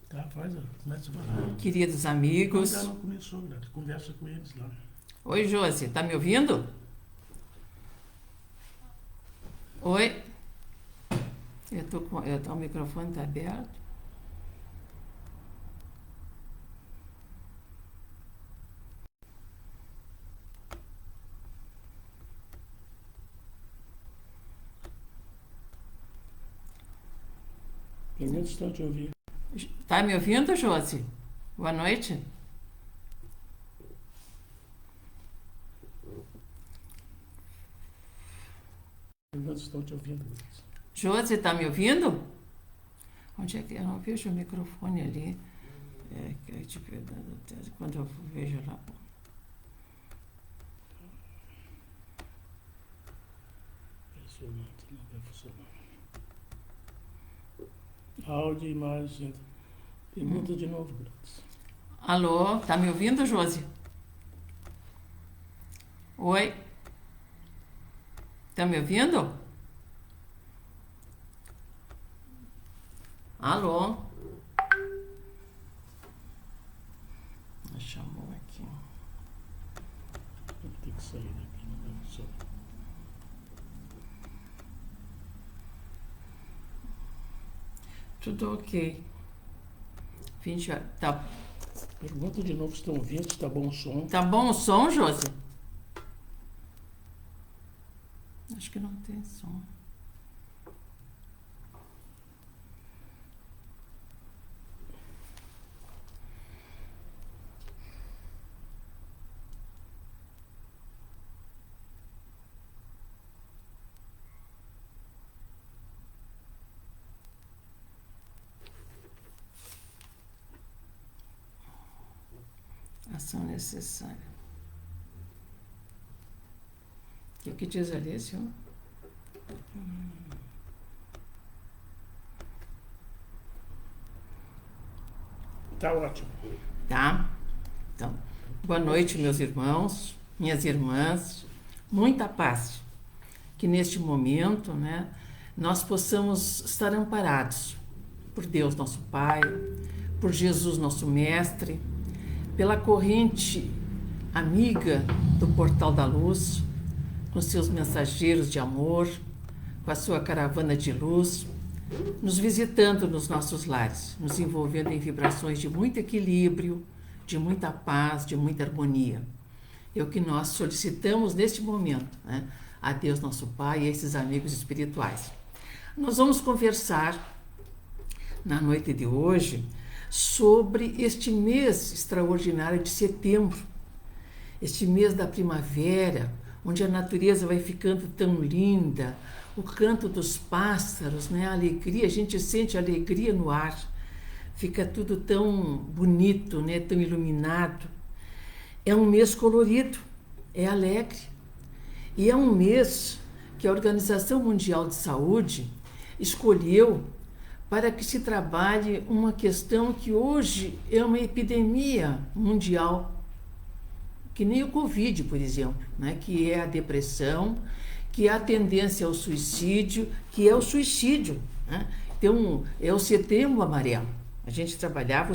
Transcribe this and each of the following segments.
Tá, começa a falar. Queridos amigos. Ainda não começou, né? Conversa com eles lá. Oi, Josi, tá me ouvindo? Oi? O microfone tá aberto. Pelo menos estão te ouvindo. Tá me ouvindo, Josi? Boa noite. Pelo menos estão te ouvindo. Josi, tá me ouvindo? Onde é que eu não vejo o microfone ali? Quando eu vejo lá. Impressionante, não vai funcionar. Áudio e imagem. Pergunta de novo, Gratz. Alô, tá me ouvindo, Josi? Oi? Tá me ouvindo? Alô? Chamou aqui. Vou ter que sair daqui, não vai funcionar. Tudo ok. 20 horas. Tá. Pergunta de novo se estão ouvindo, se está bom o som. Tá bom o som, Josi? Acho que não tem som. Ação necessária. O que diz ali, senhor? Tá ótimo. Tá? Então, boa noite, meus irmãos, minhas irmãs. Muita paz. Que neste momento, né, nós possamos estar amparados por Deus, nosso Pai, por Jesus, nosso Mestre, pela corrente amiga do Portal da Luz, com seus mensageiros de amor, com a sua caravana de luz, nos visitando nos nossos lares, nos envolvendo em vibrações de muito equilíbrio, de muita paz, de muita harmonia. É o que nós solicitamos neste momento, né? A Deus, nosso Pai, e a esses amigos espirituais. Nós vamos conversar na noite de hoje sobre este mês extraordinário de setembro, este mês da primavera, onde a natureza vai ficando tão linda, o canto dos pássaros, né? A alegria, a gente sente alegria no ar, fica tudo tão bonito, né? Tão iluminado. É um mês colorido, é alegre, e é um mês que a Organização Mundial de Saúde escolheu para que se trabalhe uma questão que hoje é uma epidemia mundial, que nem o Covid, por exemplo, né? Que é a depressão, que é a tendência ao suicídio, que é o suicídio, né? Então, é o Setembro Amarelo. A gente trabalhava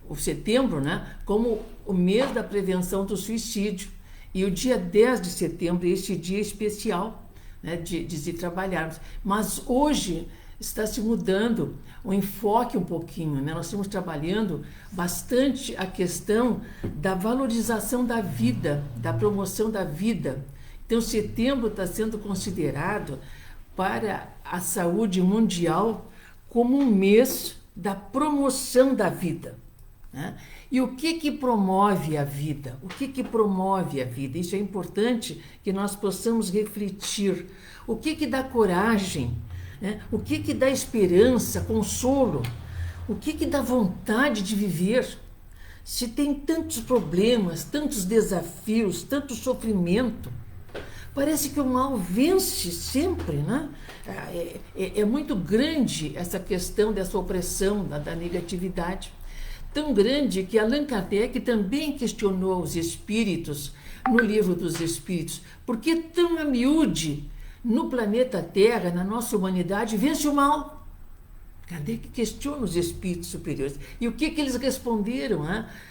o setembro, né, como o mês da prevenção do suicídio. E o dia 10 de setembro é esse dia especial, né, de se trabalharmos. Mas hoje está se mudando o enfoque um pouquinho, né? Nós estamos trabalhando bastante a questão da valorização da vida, da promoção da vida. Então, setembro está sendo considerado para a saúde mundial como um mês da promoção da vida, né? E o que promove a vida? O que promove a vida? Isso é importante que nós possamos refletir. O que dá coragem? Né? O que dá esperança, consolo? O que dá vontade de viver? Se tem tantos problemas, tantos desafios, tanto sofrimento, parece que o mal vence sempre, né? É muito grande essa questão dessa opressão, da negatividade. Tão grande que Allan Kardec também questionou os espíritos no Livro dos Espíritos. Por que tão a miúde no planeta Terra, na nossa humanidade, vence o mal? Kardec questiona os espíritos superiores. E o que eles responderam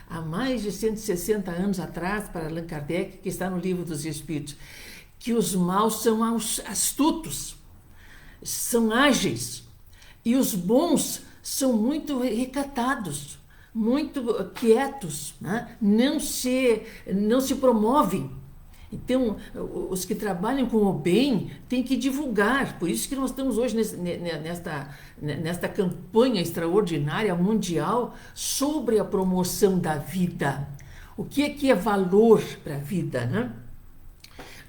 há mais de 160 anos atrás para Allan Kardec, que está no Livro dos Espíritos? Que os maus são astutos, são ágeis, e os bons são muito recatados, muito quietos, né? Não se promovem. Então, os que trabalham com o bem têm que divulgar. Por isso que nós estamos hoje nesta campanha extraordinária mundial sobre a promoção da vida. O que é valor para a vida, né?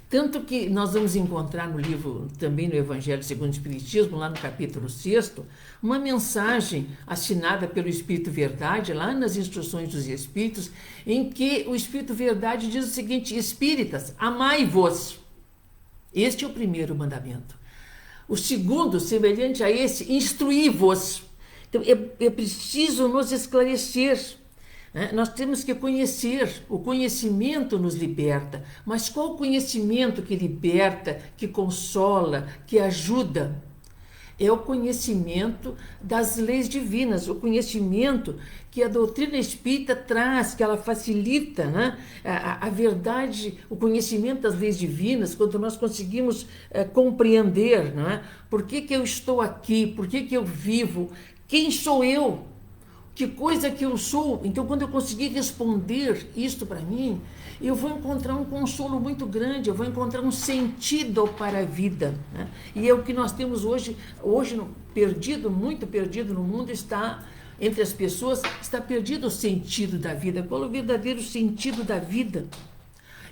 Tanto que nós vamos encontrar no livro, também no Evangelho segundo o Espiritismo, lá no capítulo 6º, uma mensagem assinada pelo Espírito Verdade, lá nas Instruções dos Espíritos, em que o Espírito Verdade diz o seguinte: espíritas, amai-vos. Este é o primeiro mandamento. O segundo, semelhante a esse, instruí-vos. Então, é preciso nos esclarecer. Nós temos que conhecer, o conhecimento nos liberta, mas qual o conhecimento que liberta, que consola, que ajuda? É o conhecimento das leis divinas, o conhecimento que a doutrina espírita traz, que ela facilita, né? A verdade, o conhecimento das leis divinas, quando nós conseguimos compreender, né? Por que eu estou aqui, por que eu vivo, quem sou eu? Que coisa que eu sou? Então, quando eu conseguir responder isto para mim, eu vou encontrar um consolo muito grande, eu vou encontrar um sentido para a vida, né? E é o que nós temos hoje perdido, muito perdido no mundo, está entre as pessoas, está perdido o sentido da vida. Qual é o verdadeiro sentido da vida?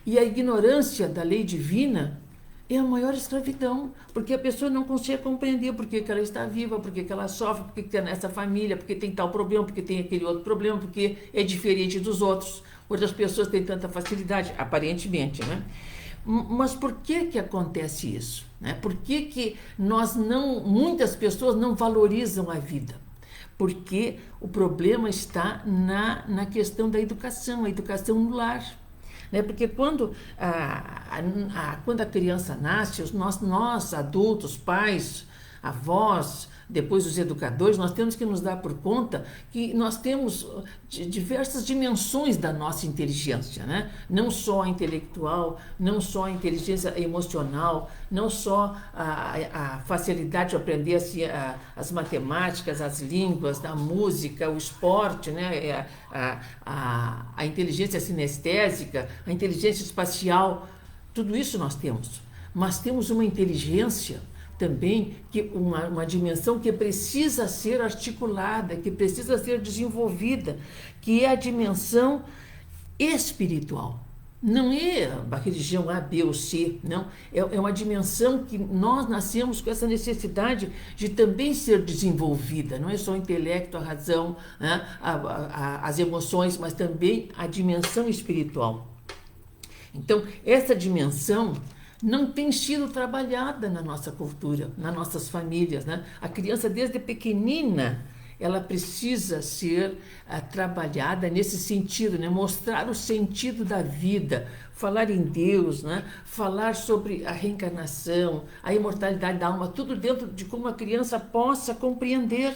E a ignorância da lei divina é a maior escravidão, porque a pessoa não consegue compreender por que ela está viva, por que ela sofre, por que está nessa família, porque tem tal problema, porque tem aquele outro problema, porque é diferente dos outros. Outras pessoas têm tanta facilidade, aparentemente, né? Mas por que acontece isso, né? Por que muitas pessoas não valorizam a vida? Porque o problema está na questão da educação, a educação no lar. Porque quando a criança nasce, nós adultos, pais, avós, depois os educadores, nós temos que nos dar por conta que nós temos diversas dimensões da nossa inteligência, né? Não só a intelectual, não só a inteligência emocional, não só a facilidade de aprender as matemáticas, as línguas, a música, o esporte, né? A inteligência sinestésica, a inteligência espacial, tudo isso nós temos. Mas temos uma inteligência também, uma dimensão que precisa ser articulada, que precisa ser desenvolvida, que é a dimensão espiritual. Não é a religião A, B ou C, não. É uma dimensão que nós nascemos com essa necessidade de também ser desenvolvida. Não é só o intelecto, a razão, né? As emoções, mas também a dimensão espiritual. Então, essa dimensão não tem sido trabalhada na nossa cultura, nas nossas famílias, né? A criança, desde pequenina, ela precisa ser trabalhada nesse sentido, né? Mostrar o sentido da vida, falar em Deus, né? Falar sobre a reencarnação, a imortalidade da alma, tudo dentro de como a criança possa compreender.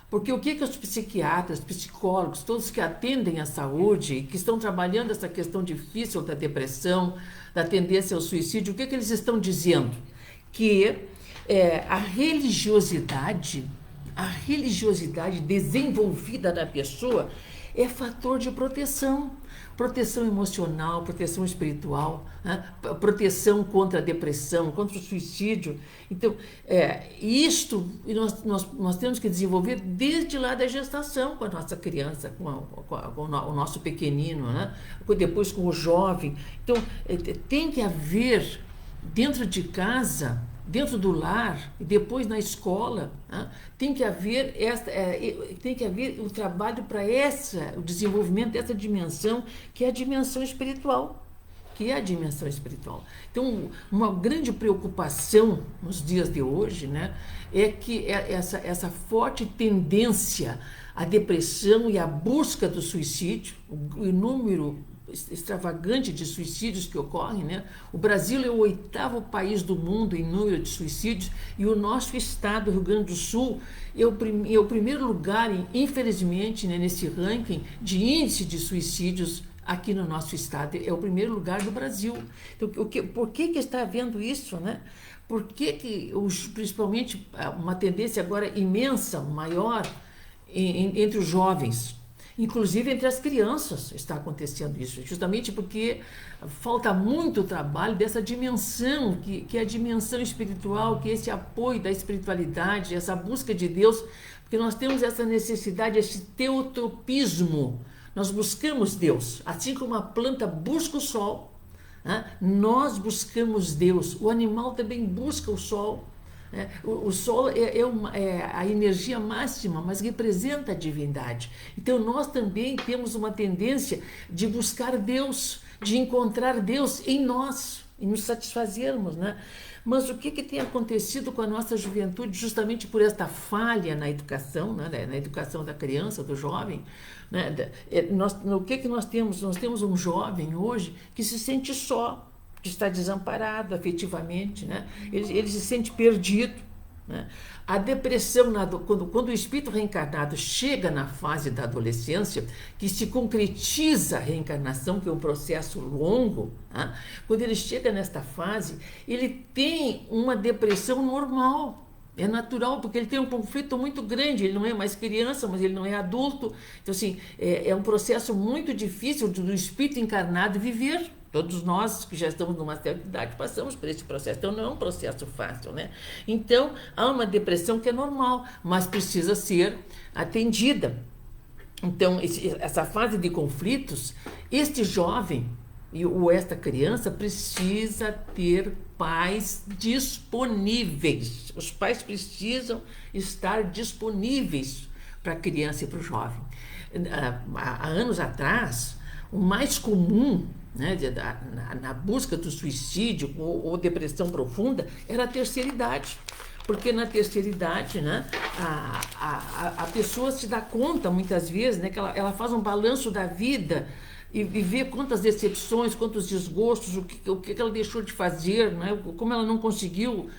Porque o que os psiquiatras, psicólogos, todos que atendem à saúde, que estão trabalhando essa questão difícil da depressão, da tendência ao suicídio, o que eles estão dizendo? Que a religiosidade desenvolvida na pessoa é fator de proteção emocional, proteção espiritual, né? Proteção contra a depressão, contra o suicídio. Então, isto nós temos que desenvolver desde lá da gestação com a nossa criança, com o nosso pequenino, né? Depois com o jovem. Então, tem que haver dentro de casa, dentro do lar e depois na escola, né? Tem que haver o trabalho para o desenvolvimento dessa dimensão, que é a dimensão espiritual. Então, uma grande preocupação nos dias de hoje, né, é que essa forte tendência à depressão e à busca do suicídio, o número extravagante de suicídios que ocorrem, né? O Brasil é o 8º país do mundo em número de suicídios e o nosso estado, Rio Grande do Sul, é o primeiro lugar, infelizmente, né, nesse ranking de índice de suicídios aqui no nosso estado. É o primeiro lugar do Brasil. Então, por que está havendo isso, né? Por que principalmente, uma tendência agora imensa, maior, entre os jovens? Inclusive entre as crianças está acontecendo isso, justamente porque falta muito trabalho dessa dimensão, que é a dimensão espiritual, que é esse apoio da espiritualidade, essa busca de Deus, porque nós temos essa necessidade, esse teotropismo, nós buscamos Deus, assim como a planta busca o sol, né? Nós buscamos Deus, o animal também busca o sol. O sol é a energia máxima, mas representa a divindade. Então nós também temos uma tendência de buscar Deus, de encontrar Deus em nós e nos satisfazermos, né? Mas o que tem acontecido com a nossa juventude justamente por esta falha na educação, né? Na educação da criança, do jovem, né? O que nós temos? Nós temos um jovem hoje que se sente só, que está desamparado afetivamente, né? Ele se sente perdido, né? A depressão, quando o espírito reencarnado chega na fase da adolescência, que se concretiza a reencarnação, que é um processo longo, né? Quando ele chega nesta fase, ele tem uma depressão normal. É natural, porque ele tem um conflito muito grande, ele não é mais criança, mas ele não é adulto. Então, assim, é um processo muito difícil do espírito encarnado viver. Todos nós que já estamos numa certa idade passamos por esse processo, então não é um processo fácil, né? Então, há uma depressão que é normal, mas precisa ser atendida. Então, essa fase de conflitos, este jovem ou esta criança precisa ter pais disponíveis. Os pais precisam estar disponíveis para a criança e para o jovem. Há anos atrás, o mais comum, né, na busca do suicídio ou depressão profunda era a terceira idade. Porque na terceira idade, né, a pessoa se dá conta, muitas vezes, né, que ela faz um balanço da vida e vê quantas decepções, quantos desgostos, o que ela deixou de fazer, né, como ela não conseguiu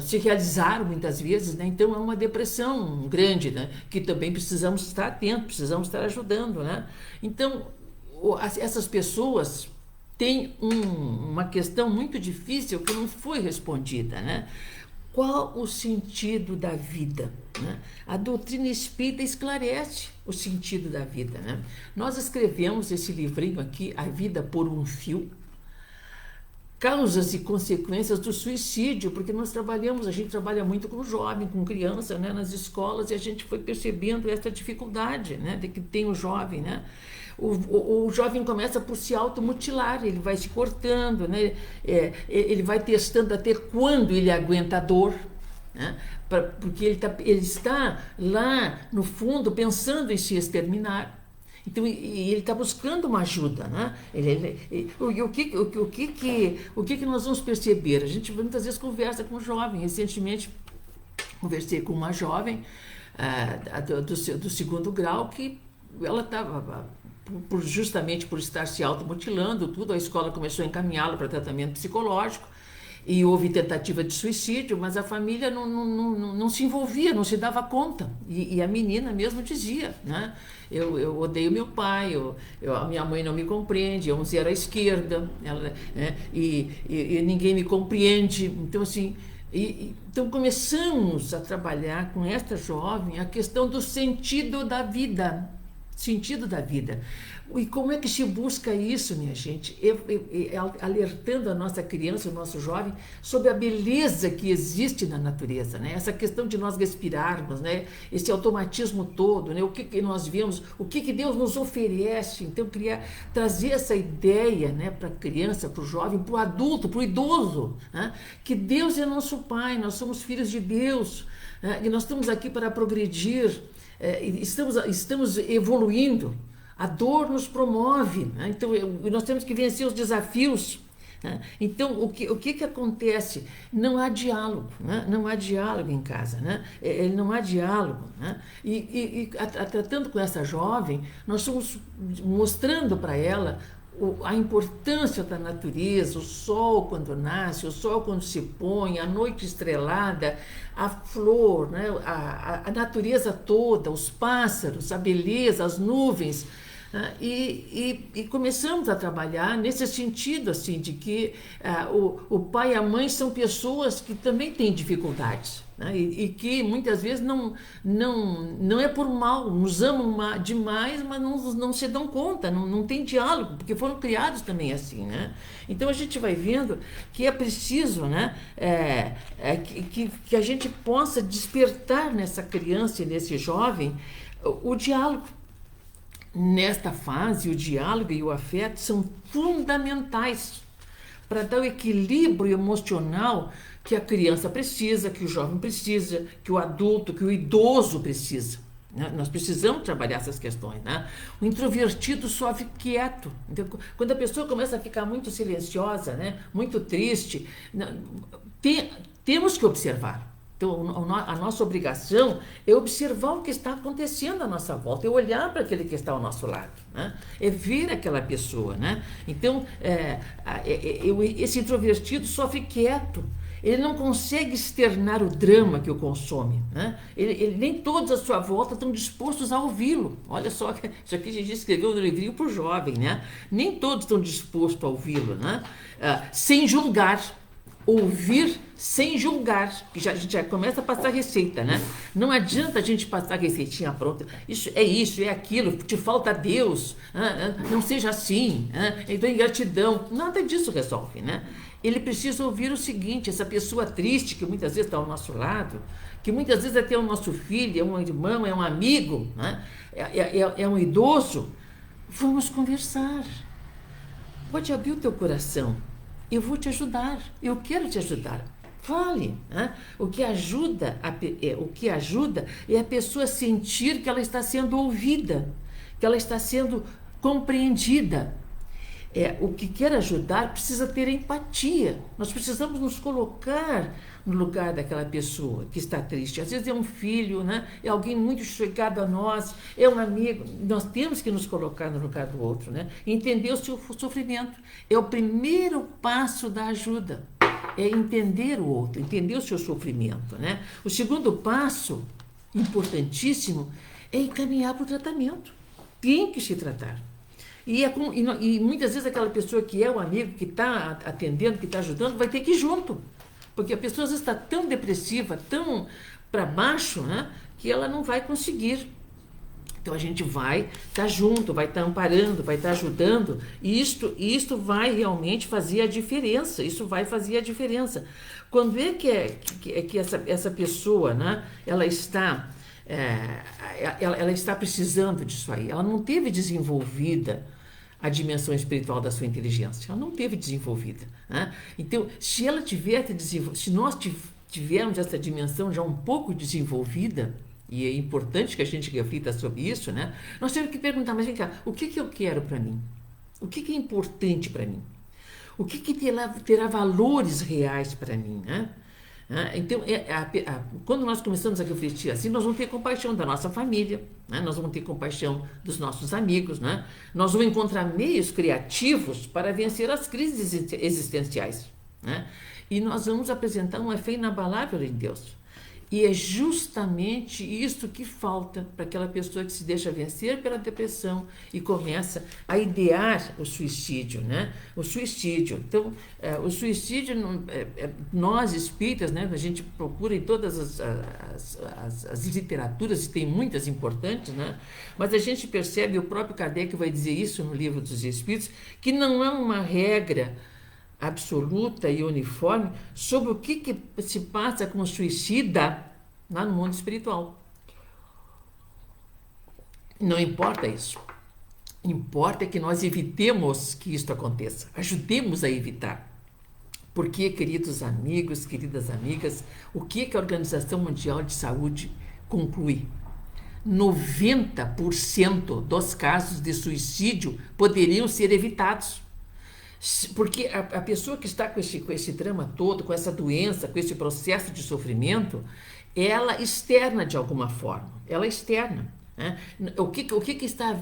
se realizar muitas vezes, né? Então é uma depressão grande, né, que também precisamos estar atentos, precisamos estar ajudando, né? Então, essas pessoas têm uma questão muito difícil que não foi respondida, né? Qual o sentido da vida, né? A doutrina espírita esclarece o sentido da vida, né? Nós escrevemos esse livrinho aqui, A Vida por um Fio, causas e consequências do suicídio, porque a gente trabalha muito com jovem, com criança, né, nas escolas, e a gente foi percebendo essa dificuldade, né, de que tem o jovem, né? O jovem começa por se automutilar, ele vai se cortando, né? Ele vai testando até quando ele aguenta a dor, né? Porque ele está lá no fundo pensando em se exterminar. Então, ele está buscando uma ajuda, né? O que nós vamos perceber? A gente muitas vezes conversa com um jovem. Recentemente, conversei com uma jovem do segundo grau que ela estava, justamente por estar se automutilando, tudo, a escola começou a encaminhá-la para tratamento psicológico e houve tentativa de suicídio, mas a família não se envolvia, não se dava conta. E a menina mesmo dizia, né? Eu odeio meu pai, a minha mãe não me compreende, é um zero à esquerda, né? E ninguém me compreende. Então, assim, então começamos a trabalhar com esta jovem a questão do sentido da vida. Sentido da vida. E como é que se busca isso, minha gente? Alertando a nossa criança, o nosso jovem, sobre a beleza que existe na natureza, né? Essa questão de nós respirarmos, né? Esse automatismo todo, né? O que nós vemos, o que Deus nos oferece. Então, trazer essa ideia, né, para a criança, para o jovem, para o adulto, para o idoso, né? Que Deus é nosso Pai, nós somos filhos de Deus, né? E nós estamos aqui para progredir, estamos evoluindo. A dor nos promove, né? Então nós temos que vencer os desafios, né? Então o que acontece? Não há diálogo, né? Não há diálogo em casa, né? Não há diálogo, né? Tratando com essa jovem, nós estamos mostrando para ela a importância da natureza, o sol quando nasce, o sol quando se põe, a noite estrelada, a flor, né? A natureza toda, os pássaros, a beleza, as nuvens. E começamos a trabalhar nesse sentido, assim, de que o pai e a mãe são pessoas que também têm dificuldades, né? E que muitas vezes não é por mal, nos amam demais, mas não se dão conta, não tem diálogo, porque foram criados também assim, né? Então a gente vai vendo que é preciso, né, que a gente possa despertar nessa criança e nesse jovem o diálogo. Nesta fase, o diálogo e o afeto são fundamentais para dar o equilíbrio emocional que a criança precisa, que o jovem precisa, que o adulto, que o idoso precisa. Né? Nós precisamos trabalhar essas questões. Né? O introvertido sofre quieto. Então, quando a pessoa começa a ficar muito silenciosa, né? Muito triste, temos que observar. Então, a nossa obrigação é observar o que está acontecendo à nossa volta, é olhar para aquele que está ao nosso lado, né? É ver aquela pessoa. Né? Então, esse introvertido sofre quieto, ele não consegue externar o drama que o consome. Né? Nem todos à sua volta estão dispostos a ouvi-lo. Olha só, isso aqui a gente escreveu no livrinho para o jovem. Né? Nem todos estão dispostos a ouvi-lo, né? Sem julgar. Ouvir sem julgar, que a gente já começa a passar receita, né? Não adianta a gente passar receitinha pronta. Isso, é aquilo, te falta Deus, não seja assim, então ingratidão. Nada disso resolve, né? Ele precisa ouvir o seguinte: essa pessoa triste que muitas vezes está ao nosso lado, que muitas vezes até é o nosso filho, é um irmão, é um amigo, né? É um idoso, vamos conversar. Pode abrir o teu coração. Eu vou te ajudar, eu quero te ajudar. Fale. Né? O que ajuda é a pessoa sentir que ela está sendo ouvida, que ela está sendo compreendida. O que quer ajudar precisa ter empatia. Nós precisamos nos colocar no lugar daquela pessoa que está triste. Às vezes é um filho, né? É alguém muito chegado a nós, é um amigo. Nós temos que nos colocar no lugar do outro, né? Entender o seu sofrimento. É o primeiro passo da ajuda. É entender o outro, entender o seu sofrimento, né? O segundo passo, importantíssimo, é encaminhar para o tratamento. Tem que se tratar. E muitas vezes aquela pessoa que é o amigo, que está atendendo, que está ajudando, vai ter que ir junto. Porque a pessoa às vezes está tão depressiva, tão para baixo, né, que ela não vai conseguir. Então a gente vai estar junto, vai estar amparando, vai estar ajudando. E isto vai realmente fazer a diferença. Isso vai fazer a diferença. Quando é que essa pessoa, né, ela está precisando disso aí, ela não teve desenvolvida a dimensão espiritual da sua inteligência, ela não teve desenvolvida. Né? Então, se nós tivermos essa dimensão já um pouco desenvolvida, e é importante que a gente reflita sobre isso, né? Nós temos que perguntar, mas vem cá, o que eu quero para mim? O que é importante para mim? O que terá valores reais para mim? Né? Então, quando nós começamos a refletir assim, nós vamos ter compaixão da nossa família, né? Nós vamos ter compaixão dos nossos amigos, né? Nós vamos encontrar meios criativos para vencer as crises existenciais, né? E nós vamos apresentar uma fé inabalável em Deus. E é justamente isso que falta para aquela pessoa que se deixa vencer pela depressão e começa a idear o suicídio, né? O suicídio. Então, o suicídio, nós espíritas, né? A gente procura em todas as literaturas, e tem muitas importantes, né? Mas a gente percebe, o próprio Kardec vai dizer isso no Livro dos Espíritos, que não há uma regra absoluta e uniforme sobre o que se passa com o suicida lá no mundo espiritual. Não importa isso. Importa que nós evitemos que isto aconteça. Ajudemos a evitar. Porque, queridos amigos, queridas amigas, o que a Organização Mundial de Saúde conclui? 90% dos casos de suicídio poderiam ser evitados. Porque a pessoa que está com esse drama todo, com essa doença, com esse processo de sofrimento, ela externa de alguma forma. Ela externa. Né? O que está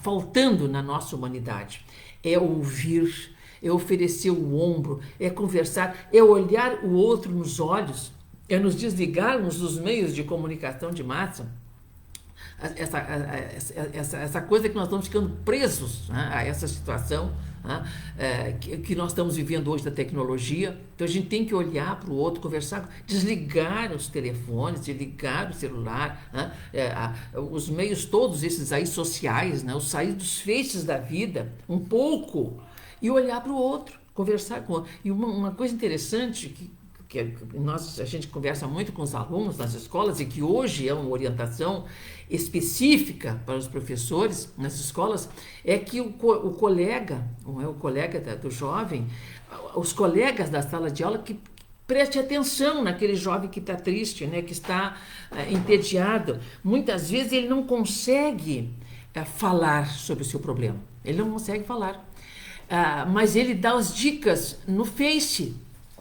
faltando na nossa humanidade. É ouvir, é oferecer o ombro, é conversar, é olhar o outro nos olhos, é nos desligarmos dos meios de comunicação de massa. Essa coisa que nós estamos ficando presos, né, a essa situação, né, que nós estamos vivendo hoje da tecnologia. Então a gente tem que olhar para o outro, conversar, desligar os telefones, desligar o celular, né, os meios todos esses aí sociais, né, sair dos feixes da vida um pouco e olhar para o outro, conversar com o outro. E uma coisa interessante que a gente conversa muito com os alunos nas escolas e que hoje é uma orientação específica para os professores nas escolas, é que o colega, não é o colega do jovem, os colegas da sala de aula que preste atenção naquele jovem que está triste, né, que está entediado. Muitas vezes ele não consegue falar sobre o seu problema, ele não consegue falar, mas ele dá as dicas no Face.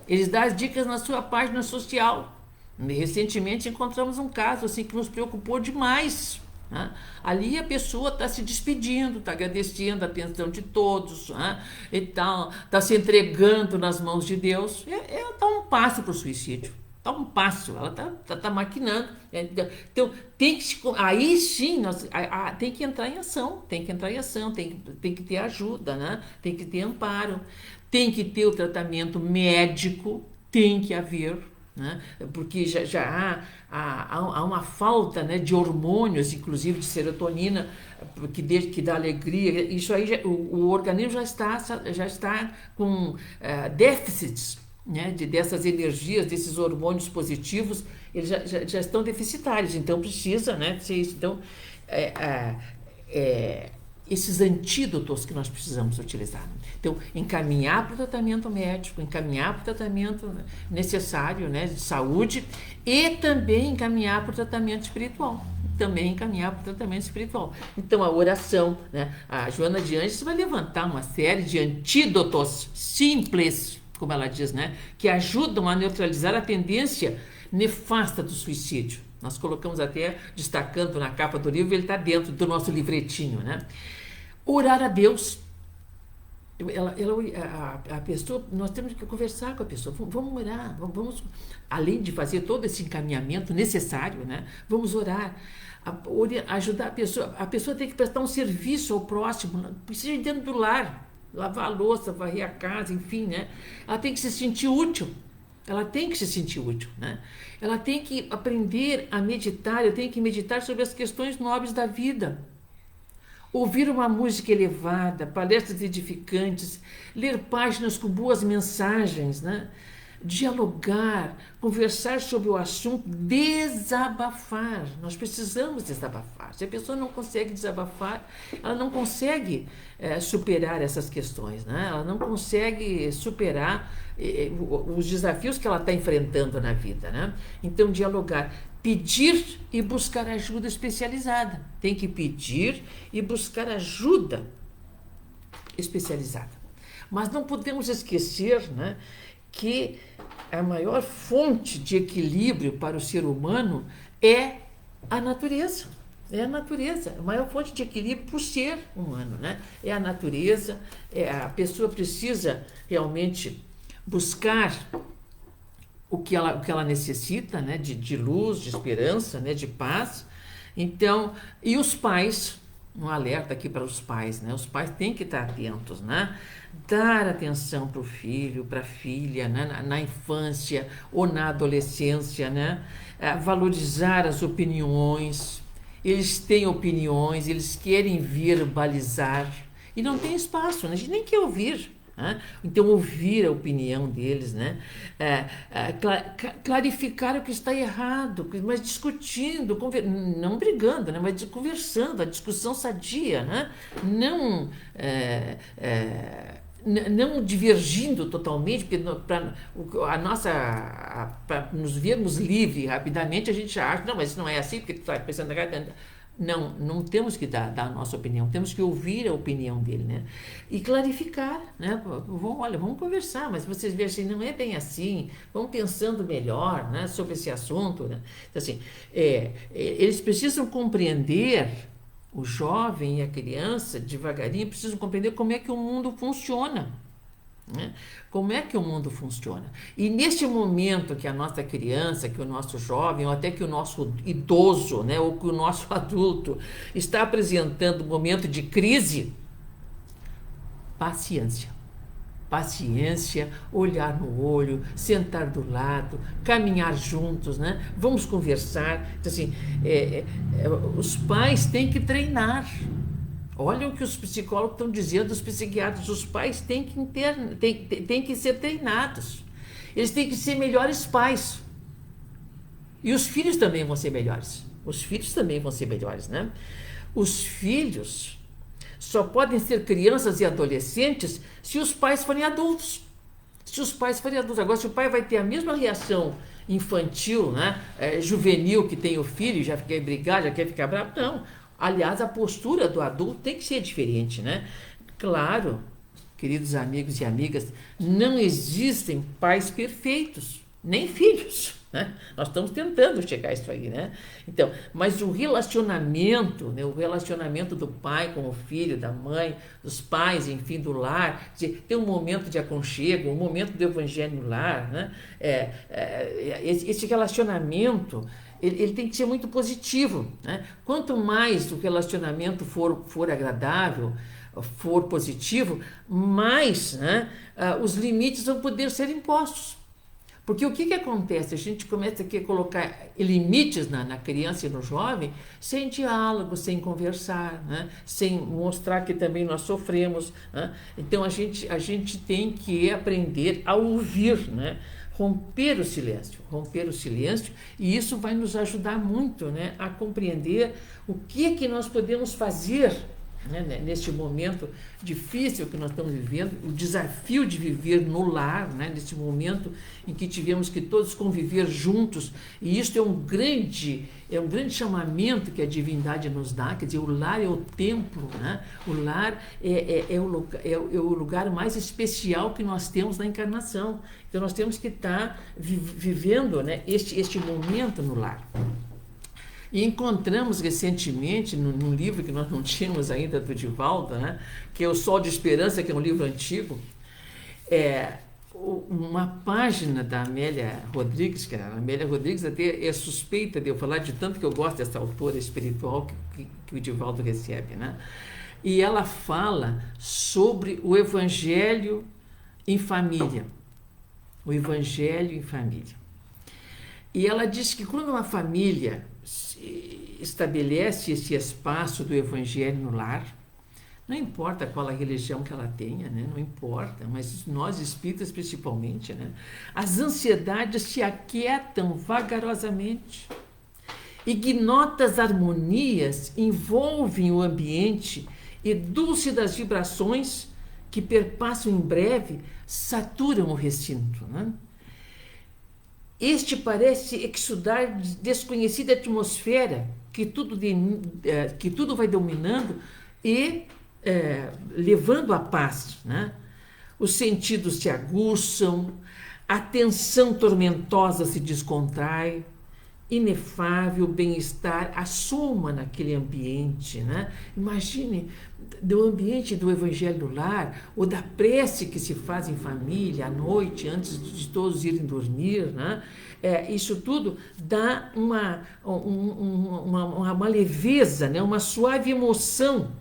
Eles dão as dicas na sua página social. Recentemente encontramos um caso assim que nos preocupou demais, né? Ali a pessoa está se despedindo, está agradecendo a atenção de todos, né? E está se entregando nas mãos de Deus. Ela dá um passo para o suicídio. Dá um passo, ela está maquinando. Então, aí sim, tem que entrar em ação, tem que ter ajuda, né? Tem que ter amparo. Tem que ter o tratamento médico, tem que haver, né? Porque já há uma falta, né, de hormônios, inclusive de serotonina, que dá alegria. Isso aí, o organismo já está com déficits, né, dessas energias, desses hormônios positivos, eles já estão deficitários, então precisa, né, ser isso. Então, esses antídotos que nós precisamos utilizar. Então, encaminhar para o tratamento médico, encaminhar para o tratamento necessário, né, de saúde, e também encaminhar para o tratamento espiritual. Então, a oração, né, a Joana de Ângeles vai levantar uma série de antídotos simples, como ela diz, né, que ajudam a neutralizar a tendência nefasta do suicídio. Nós colocamos até, destacando na capa do livro, ele está dentro do nosso livretinho, né? Orar a Deus. A pessoa, nós temos que conversar com a pessoa, vamos orar, vamos, além de fazer todo esse encaminhamento necessário, né, vamos orar, ajudar a pessoa tem que prestar um serviço ao próximo, precisa ir dentro do lar, lavar a louça, varrer a casa, enfim, né, ela tem que se sentir útil. Né? Ela tem que aprender a meditar, eu tenho que meditar sobre as questões nobres da vida. Ouvir uma música elevada, palestras edificantes, ler páginas com boas mensagens, né? Dialogar, conversar sobre o assunto, desabafar. Nós precisamos desabafar. Se a pessoa não consegue desabafar, ela não consegue superar essas questões, né? Ela não consegue superar os desafios que ela está enfrentando na vida, né? Então, dialogar. Pedir e buscar ajuda especializada. Tem que pedir e buscar ajuda especializada. Mas não podemos esquecer, né, que a maior fonte de equilíbrio para o ser humano é a natureza. É a natureza, a maior fonte de equilíbrio para o ser humano, né? É a natureza, a pessoa precisa realmente buscar o que ela necessita, né, de luz, de esperança, né, de paz. Então, e os pais, um alerta aqui para os pais, né, os pais têm que estar atentos, né, dar atenção para o filho, para a filha, né, na infância ou na adolescência, né, valorizar as opiniões. Eles têm opiniões, eles querem verbalizar e não tem espaço, né, a gente nem quer ouvir. Então, ouvir a opinião deles, né? Clarificar o que está errado, mas discutindo, não brigando, né? Mas conversando, a discussão sadia, né? Não divergindo totalmente, porque para nos vermos livres rapidamente, a gente acha, não, mas isso não é assim, porque tu está pensando... Não temos que dar a nossa opinião, temos que ouvir a opinião dele, né? E clarificar, né? Vamos conversar, mas vocês veem assim, não é bem assim, vamos pensando melhor, né, sobre esse assunto, né? Então, assim, eles precisam compreender O jovem e a criança, devagarinho, precisam compreender como é que o mundo funciona. Né? Como é que o mundo funciona? E neste momento que a nossa criança, que o nosso jovem, ou até que o nosso idoso, né, ou que o nosso adulto está apresentando um momento de crise, paciência. Paciência, olhar no olho, sentar do lado, caminhar juntos, né? Vamos conversar. Então, assim, os pais têm que treinar. Olha o que os psicólogos estão dizendo, os psiquiatras, os pais têm que ser treinados. Eles têm que ser melhores pais. E os filhos também vão ser melhores. Os filhos também vão ser melhores, né? Os filhos só podem ser crianças e adolescentes se os pais forem adultos. Se os pais forem adultos. Agora, se o pai vai ter a mesma reação infantil, né, juvenil que tem o filho, já quer brigar, já quer ficar bravo, não. Aliás, a postura do adulto tem que ser diferente, né? Claro, queridos amigos e amigas, não existem pais perfeitos, nem filhos, né? Nós estamos tentando chegar a isso aí, né? Então, mas o relacionamento, né? O relacionamento do pai com o filho, da mãe, dos pais, enfim, do lar, tem um momento de aconchego, um momento do evangelho no lar, né? Esse relacionamento, ele tem que ser muito positivo, né? Quanto mais o relacionamento for agradável, for positivo, mais, né, os limites vão poder ser impostos. Porque o que acontece? A gente começa a colocar limites na criança e no jovem sem diálogo, sem conversar, né? Sem mostrar que também nós sofremos, né? Então a gente tem que aprender a ouvir, né? Romper o silêncio, e isso vai nos ajudar muito, né, a compreender o que nós podemos fazer, né, neste momento difícil que nós estamos vivendo, o desafio de viver no lar, né, nesse momento em que tivemos que todos conviver juntos, e isso é um grande chamamento que a divindade nos dá, quer dizer, o lar é o templo, né? O lar é o lugar mais especial que nós temos na encarnação. Então nós temos que estar vivendo, né, este momento no lar. E encontramos recentemente, num livro que nós não tínhamos ainda do Divaldo, né, que é O Sol de Esperança, que é um livro antigo, uma página da Amélia Rodrigues, que a Amélia Rodrigues até é suspeita de eu falar de tanto que eu gosto dessa autora espiritual que o Divaldo recebe, né? E ela fala sobre o Evangelho em família. O Evangelho em família. E ela diz que quando uma família estabelece esse espaço do Evangelho no lar, não importa qual a religião que ela tenha, né? Não importa, mas nós espíritas principalmente, né? As ansiedades se aquietam vagarosamente. Ignotas harmonias envolvem o ambiente e dúlcidas vibrações que perpassam em breve saturam o recinto, né? Este parece exudar de desconhecida atmosfera que tudo vai dominando e levando à paz, né? Os sentidos se aguçam, a tensão tormentosa se descontrai, inefável bem-estar assoma naquele ambiente, né? Imagine do ambiente do Evangelho do Lar, ou da prece que se faz em família, à noite, antes de todos irem dormir, né? Isso tudo dá uma leveza, né? Uma suave emoção,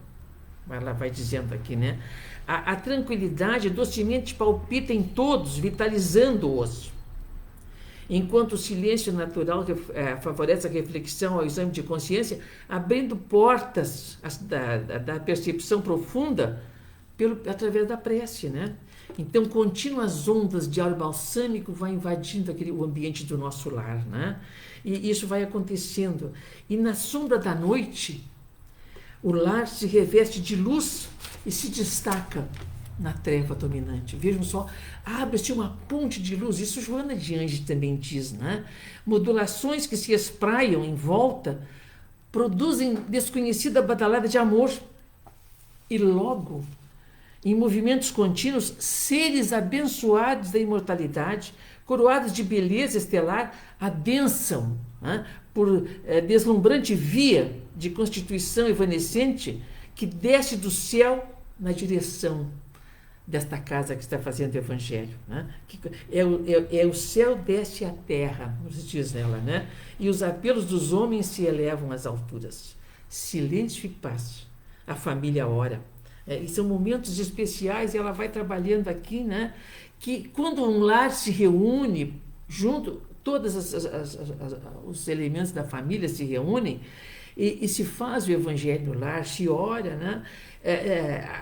ela vai dizendo aqui, né? A tranquilidade docemente palpita em todos, vitalizando-os. Enquanto o silêncio natural favorece a reflexão ao exame de consciência, abrindo portas da percepção profunda através da prece, né? Então, contínuas ondas de ar balsâmico vão invadindo o ambiente do nosso lar, né? E isso vai acontecendo. E na sombra da noite, o lar se reveste de luz e se destaca na treva dominante. Vejam só, abre-se uma ponte de luz, isso Joana de Anjos também diz, né? Modulações que se espraiam em volta produzem desconhecida badalada de amor. E logo, em movimentos contínuos, seres abençoados da imortalidade, coroados de beleza estelar, adensam, né, por deslumbrante via de constituição evanescente que desce do céu na direção desta casa que está fazendo o Evangelho. Né? O céu desce à terra, nos diz ela, né? E os apelos dos homens se elevam às alturas. Silêncio e paz. A família ora. E são momentos especiais, e ela vai trabalhando aqui, né? Que quando um lar se reúne, junto, todos os elementos da família se reúnem, e se faz o Evangelho no lar, se ora, né?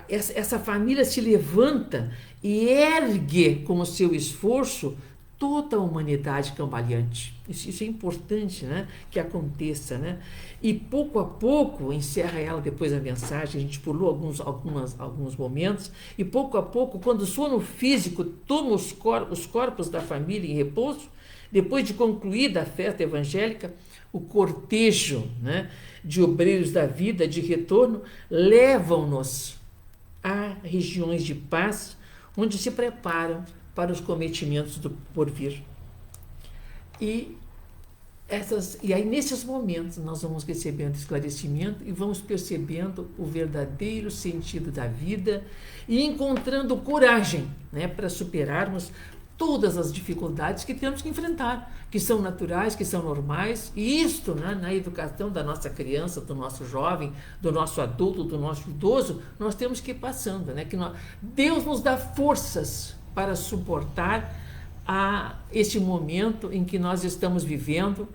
Essa família se levanta e ergue com o seu esforço toda a humanidade cambaleante. Isso é importante, né? Que aconteça, né? E pouco a pouco, encerra ela depois a mensagem, a gente pulou alguns momentos, e pouco a pouco, quando o sono físico toma os corpos da família em repouso, depois de concluída a festa evangélica, o cortejo, né, de obreiros da vida de retorno levam-nos a regiões de paz, onde se preparam para os cometimentos do porvir. E aí, nesses momentos, nós vamos recebendo esclarecimento e vamos percebendo o verdadeiro sentido da vida e encontrando coragem, né, para superarmos todas as dificuldades que temos que enfrentar, que são naturais, que são normais, e isto, né, na educação da nossa criança, do nosso jovem, do nosso adulto, do nosso idoso, nós temos que ir passando, né, Deus nos dá forças para suportar este momento em que nós estamos vivendo,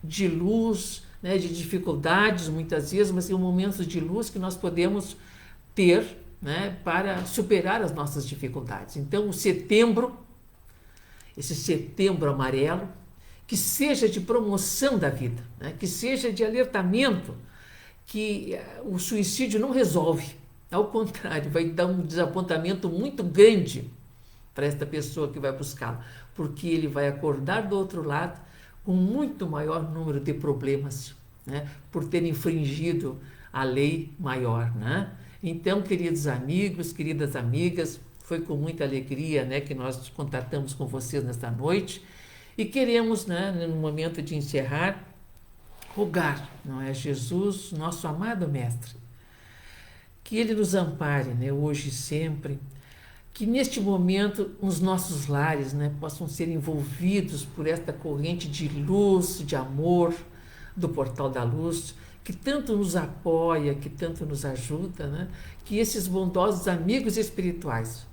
de luz, né, de dificuldades muitas vezes, mas são momentos de luz que nós podemos ter, né, para superar as nossas dificuldades. Então, esse setembro amarelo, que seja de promoção da vida, né? Que seja de alertamento, que o suicídio não resolve, ao contrário, vai dar um desapontamento muito grande para esta pessoa que vai buscá-lo, porque ele vai acordar do outro lado com muito maior número de problemas, né? Por ter infringido a lei maior, né? Então, queridos amigos, queridas amigas, foi com muita alegria, né, que nós contatamos com vocês nesta noite e queremos, né, no momento de encerrar, rogar, não é, Jesus, nosso amado Mestre, que Ele nos ampare, né, hoje e sempre, que neste momento os nossos lares, né, possam ser envolvidos por esta corrente de luz, de amor do Portal da Luz, que tanto nos apoia, que tanto nos ajuda, né, que esses bondosos amigos espirituais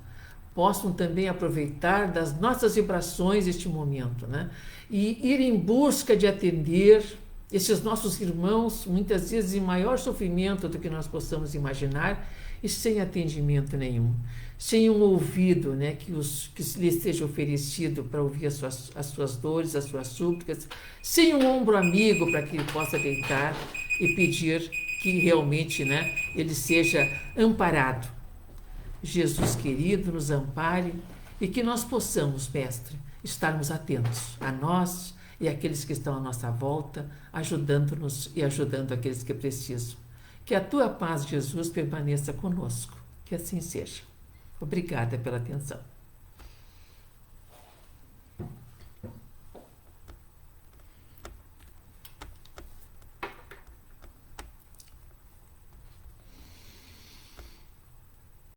possam também aproveitar das nossas vibrações este momento, né? E ir em busca de atender esses nossos irmãos, muitas vezes em maior sofrimento do que nós possamos imaginar, e sem atendimento nenhum, sem um ouvido, né, que lhes seja oferecido para ouvir as suas dores, as suas súplicas, sem um ombro amigo para que ele possa deitar e pedir que realmente, né, ele seja amparado. Jesus querido, nos ampare e que nós possamos, Mestre, estarmos atentos a nós e àqueles que estão à nossa volta, ajudando-nos e ajudando aqueles que precisam. Que a tua paz, Jesus, permaneça conosco. Que assim seja. Obrigada pela atenção.